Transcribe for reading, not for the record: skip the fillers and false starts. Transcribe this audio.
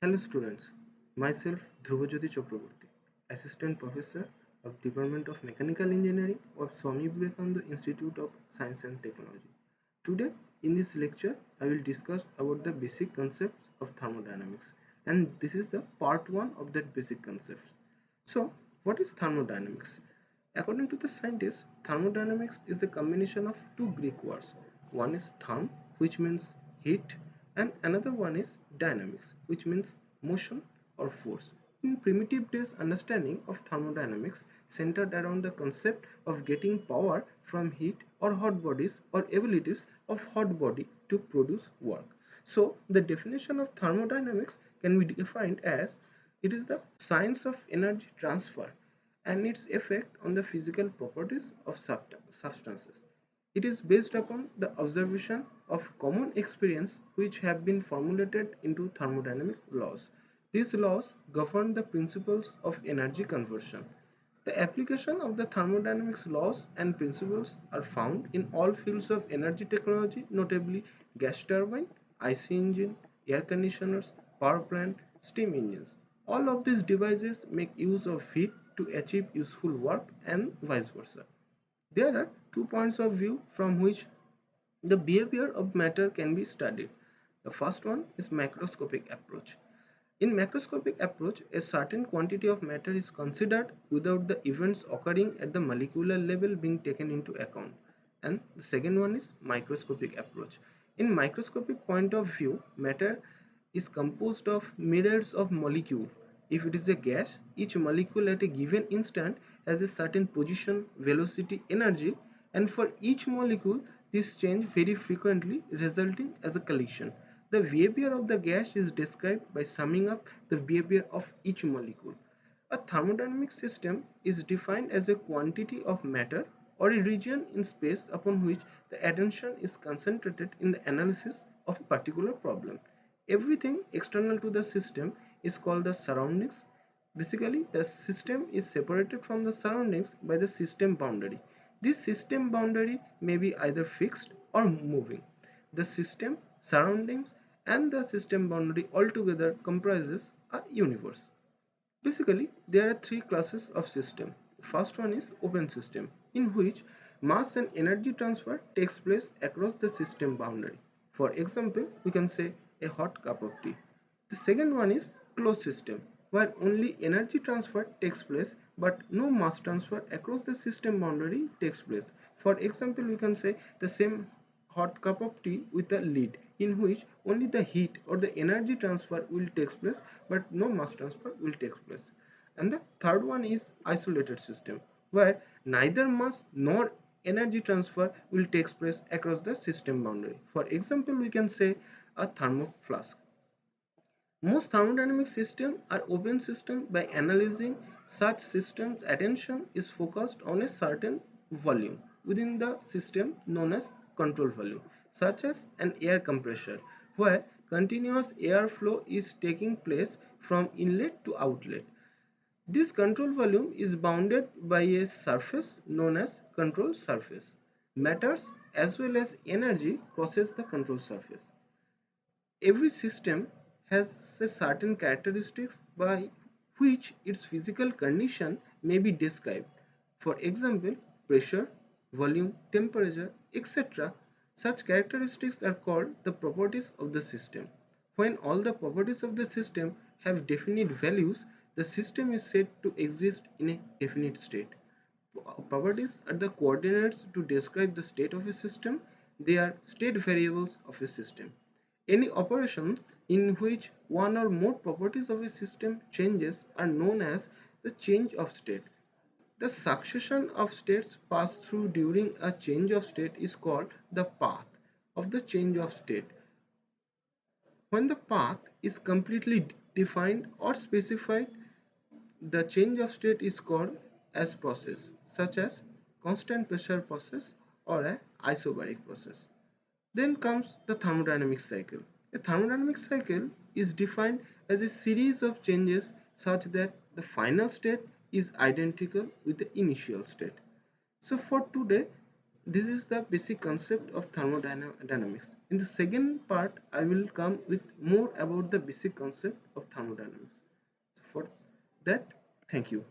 Hello students, myself Dhruvajyoti Chakraborty, Assistant Professor of Department of Mechanical Engineering of Swami Vivekananda Institute of Science and Technology. Today in this lecture I will discuss about the basic concepts of thermodynamics, and this is the part 1 of that basic concepts. So what is thermodynamics? According to the scientists, thermodynamics is a combination of two Greek words. One is therm, which means heat, and another one is dynamics, which means motion or force. In primitive days, understanding of thermodynamics centered around the concept of getting power from heat or hot bodies or abilities of hot body to produce work. So, the definition of thermodynamics can be defined as it is the science of energy transfer and its effect on the physical properties of substances. It is based upon the observation of common experience which have been formulated into thermodynamic laws. These laws govern the principles of energy conversion. The application of the thermodynamics laws and principles are found in all fields of energy technology, notably gas turbine, IC engine, air conditioners, power plant, steam engines. All of these devices make use of heat to achieve useful work and vice versa. There are two points of view from which the behavior of matter can be studied. The first one is macroscopic approach. In macroscopic approach, a certain quantity of matter is considered without the events occurring at the molecular level being taken into account. And the second one is microscopic approach. In microscopic point of view, matter is composed of myriads of molecules. If it is a gas, each molecule at a given instant has a certain position, velocity, energy, and for each molecule this change very frequently, resulting as a collision. The behavior of the gas is described by summing up the behavior of each molecule. A thermodynamic system is defined as a quantity of matter or a region in space upon which the attention is concentrated in the analysis of a particular problem. Everything external to the system is called the surroundings. Basically, the system is separated from the surroundings by the system boundary. This system boundary may be either fixed or moving. The system, surroundings, and the system boundary altogether comprises a universe. Basically, there are three classes of system. The first one is open system, in which mass and energy transfer takes place across the system boundary. For example, we can say a hot cup of tea. The second one is closed system, where only energy transfer takes place but no mass transfer across the system boundary takes place. For example, we can say the same hot cup of tea with a lid, in which only the heat or the energy transfer will take place but no mass transfer will take place. And the third one is isolated system, where neither mass nor energy transfer will take place across the system boundary. For example, we can say a thermo flask. Most thermodynamic systems are open systems. By analyzing such systems, attention is focused on a certain volume within the system known as control volume, such as an air compressor, where continuous airflow is taking place from inlet to outlet. This control volume is bounded by a surface known as control surface. Matters as well as energy crosses the control surface. Every system has a certain characteristics by which its physical condition may be described. For example, pressure, volume, temperature, etc. Such characteristics are called the properties of the system. When all the properties of the system have definite values, the system is said to exist in a definite state. Properties are the coordinates to describe the state of a system. They are state variables of a system. Any operations in which one or more properties of a system changes are known as the change of state. The succession of states passed through during a change of state is called the path of the change of state. When the path is completely defined or specified, the change of state is called as process, such as constant pressure process or a isobaric process. Then comes the thermodynamic cycle. A thermodynamic cycle is defined as a series of changes such that the final state is identical with the initial state. So for today, this is the basic concept of thermodynamics. In the second part, I will come with more about the basic concept of thermodynamics. For that, thank you.